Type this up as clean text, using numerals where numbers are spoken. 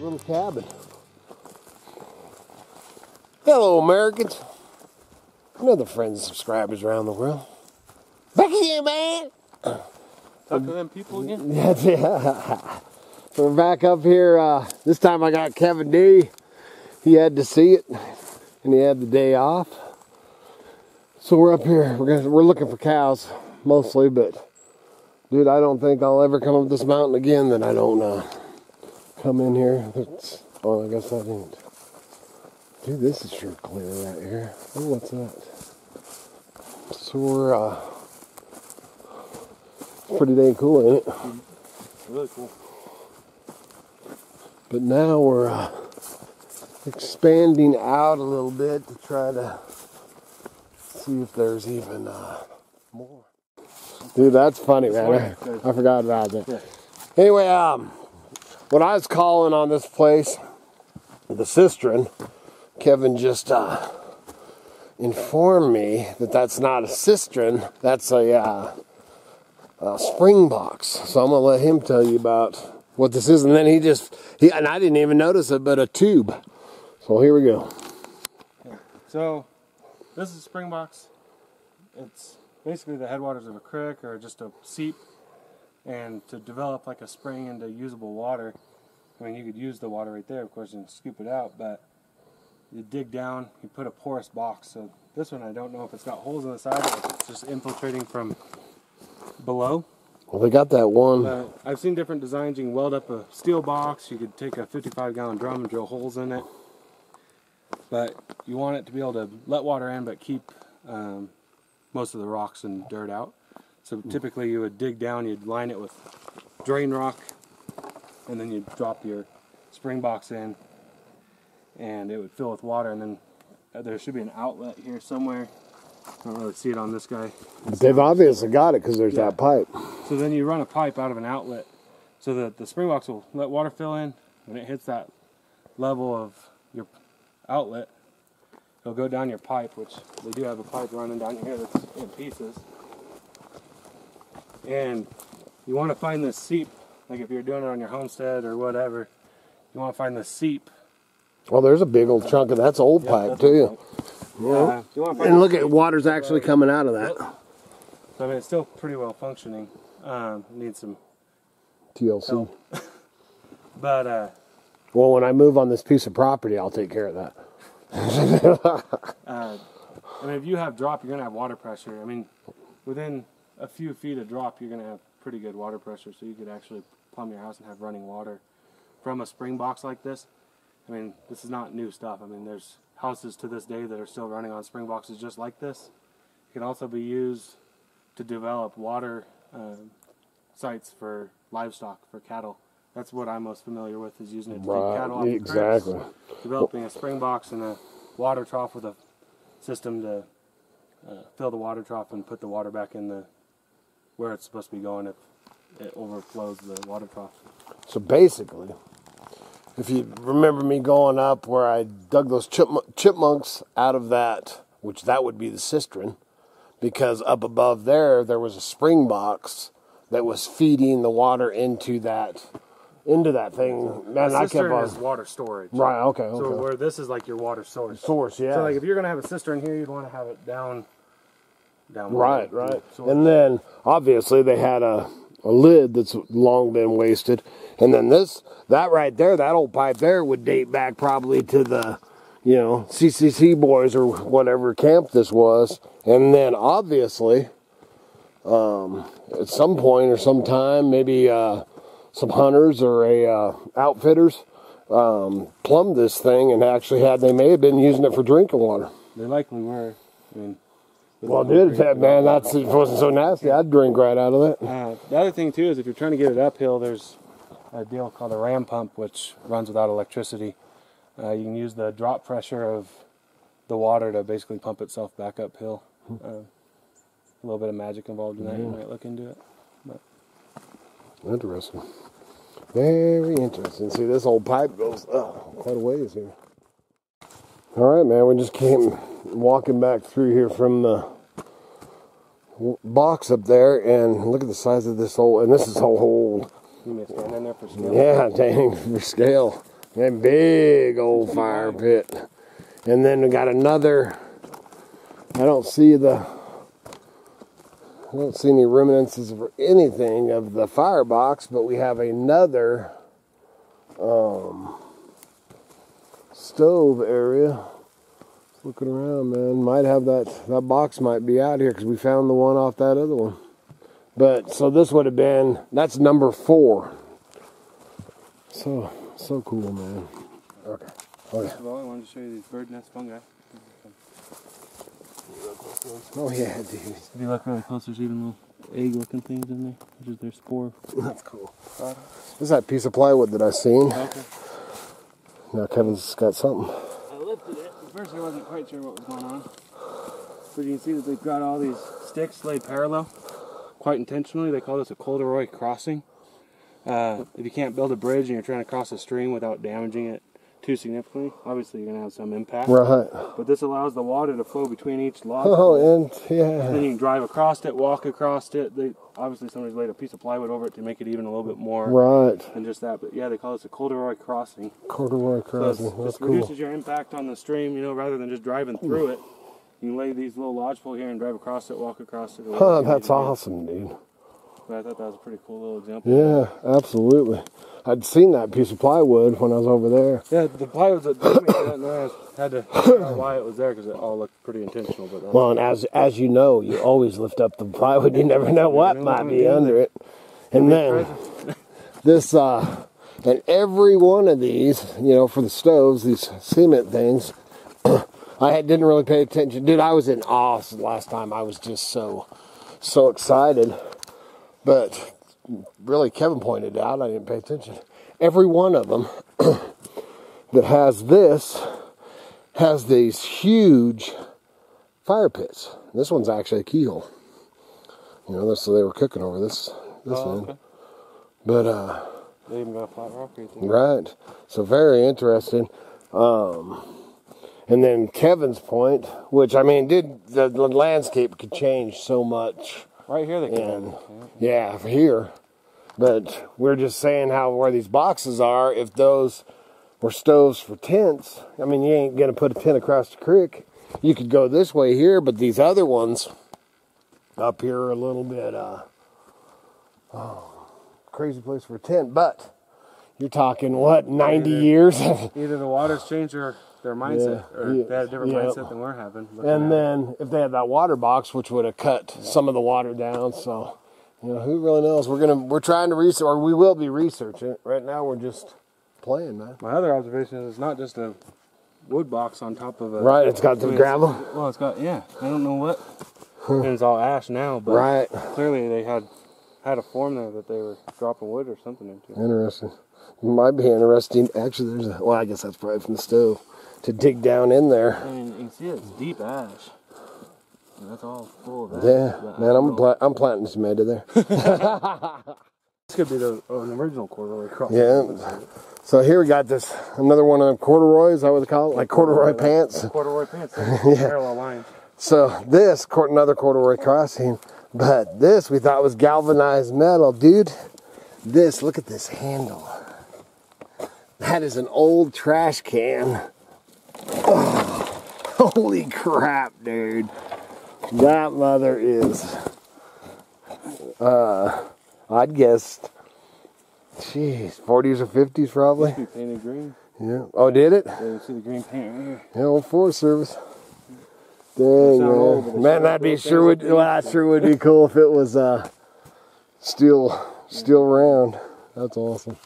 little cabin. Hello, Americans. Another friends and subscribers around the world. Back here, man. Talk to them people again? Yeah. So we're back up here. This time I got Kevin D. He had to see it, and he had the day off. So we're up here. We're looking for cows mostly, but dude, I don't think I'll ever come up this mountain again that I don't come in here. Oh, I guess I didn't. Dude, this is sure clear right here. Oh, what's that? So we're pretty dang cool, ain't it? Really cool. But now we're expanding out a little bit to try to see if there's even more. Dude, that's funny, man. I forgot about that. Yeah. Anyway, when I was calling on this place, the Cistern, Kevin just informed me that that's not a cistern, that's a spring box. So I'm gonna let him tell you about what this is, and then and I didn't even notice it, but a tube. So here we go. Yeah. So this is a spring box. It's basically the headwaters of a creek or just a seep, and to develop like a spring into usable water. I mean, you could use the water right there, of course, and scoop it out, but you dig down, you put a porous box. So this one, I don't know if it's got holes in the side or if it's just infiltrating from below. Well, they got that one. But I've seen different designs. You can weld up a steel box. You could take a 55-gallon drum and drill holes in it. But you want it to be able to let water in, but keep most of the rocks and dirt out. So typically you would dig down, you'd line it with drain rock, and then you'd drop your spring box in, and it would fill with water, and then there should be an outlet here somewhere. I don't really see it on this guy. They've obviously got it because there's that pipe. So then you run a pipe out of an outlet so that the spring box will let water fill in. When it hits that level of your outlet, it'll go down your pipe, which they do have a pipe running down here that's in pieces. And you want to find this seep, like if you're doing it on your homestead or whatever, you want to find the seep. Well, there's a big old chunk of that's old pipe too. Yeah. And look at water's actually coming out of that. So I mean, it's still pretty well functioning. Needs some TLC. help. But well, when I move on this piece of property, I'll take care of that. I mean, if you have drop, you're gonna have water pressure. I mean, within a few feet of drop, you're gonna have pretty good water pressure. So you could actually plumb your house and have running water from a spring box like this. I mean, this is not new stuff. I mean, there's houses to this day that are still running on spring boxes just like this. It can also be used to develop water sites for livestock, for cattle. That's what I'm most familiar with, is using it to feed cattle off the creeks, developing a spring box and a water trough with a system to fill the water trough and put the water back in where it's supposed to be going if it overflows the water trough. So basically, if you remember me going up where I dug those chipmunks out of that, which that would be the cistern, because up above there was a spring box that was feeding the water into that thing. Man, a cistern is water storage. Right, okay. So where this is like your water source. Yeah. So like if you're going to have a cistern here, you'd want to have it down. Right. And then obviously they had a lid that's long been wasted. And then that right there, that old pipe there would date back probably to the, CCC boys or whatever camp this was. And then obviously, at some point or some time, maybe some hunters or outfitters plumbed this thing and actually they may have been using it for drinking water. They likely were. I mean, well, dude, man, it wasn't so nasty. I'd drink right out of it. The other thing too is if you're trying to get it uphill, there's a deal called a ram pump, which runs without electricity. You can use the drop pressure of the water to basically pump itself back uphill. A little bit of magic involved in that. You might look into it. But. Interesting. Very interesting. See, this old pipe goes quite a ways here. All right, man. We just came walking back through here from the box up there, and look at the size of this old. And this is so old. You may stand in there for scale. Yeah, dang, for scale. A big old fire pit. And then we got another, I don't see any remnants of anything of the firebox, but we have another stove area. Looking around, man, might have that box might be out here because we found the one off that other one. But so this would have been, that's number 4. So cool, man. Okay. First of all, I wanted to show you these bird nest fungi. Oh yeah, dude. If you look really close, there's even little egg-looking things in there, which is their spore. That's cool. This is that piece of plywood that I seen. Okay. Now Kevin's got something. I lifted it. At first I wasn't quite sure what was going on. But you can see that they've got all these sticks laid parallel, quite intentionally. They call this a corduroy crossing. If you can't build a bridge and you're trying to cross a stream without damaging it too significantly, obviously you're going to have some impact. Right. But this allows the water to flow between each log. Oh, and yeah. And then you can drive across it, walk across it. Obviously somebody's laid a piece of plywood over it to make it even a little bit more than just that. But yeah, they call this a corduroy crossing. Corduroy crossing. So That's it cool. reduces your impact on the stream, you know, rather than just driving through it. You can lay these little lodgepole here and drive across it, walk across it. Huh, that's awesome, dude. But I thought that was a pretty cool little example. Yeah, absolutely. I'd seen that piece of plywood when I was over there. Yeah, the plywood that did make that noise, had to figure out why it was there because it all looked pretty intentional. But well, and as you know, you always lift up the plywood. You never know what might be under it. And then this, and every one of these, you know, for the stoves, these cement things, I didn't really pay attention. Dude, I was in awe last time. I was just so excited. But really, Kevin pointed out, I didn't pay attention. Every one of them that has this has these huge fire pits. This one's actually a keyhole. You know, so they were cooking over this end. Okay. But they even got a flat rock right there. right. So very interesting. And then Kevin's point, which I mean, the landscape could change so much. Right here they can. Yeah, for here. But we're just saying where these boxes are, if those were stoves for tents, I mean, you ain't going to put a tent across the creek. You could go this way here, but these other ones up here are a little bit, crazy place for a tent. But you're talking, what, 90 years? Either the water's changed or their mindset, or they had a different mindset than we're having. And then if they had that water box, which would have cut some of the water down, so you know, who really knows? We're trying to research, or we will be researching it. Right now, we're just playing, man. My other observation is it's not just a wood box on top of a. Right, it's got the gravel. Well, it's got I don't know what. And it's all ash now, but clearly they had a form there that they were dropping wood or something into. Interesting. Might be interesting. Actually, well, I guess that's probably from the stove. To dig down in there. I mean, you can see it's deep ash. And that's all full of ash. Yeah, man, I'm planting some tomato there. This could be the original corduroy cross. Yeah. So here we got another one of them corduroys. Is that what they call it? Like corduroy pants. Corduroy pants. Yeah. Parallel lines. So another corduroy crossing. But this we thought was galvanized metal, dude. Look at this handle. That is an old trash can. Oh, holy crap, dude. That mother is, I'd guess, 40s or 50s probably. It painted green. Yeah. Oh, did it? Yeah, you see the green paint right here. Yeah, old Forest Service. Dang, man. Man, that sure would be cool if it was steel round. That's awesome.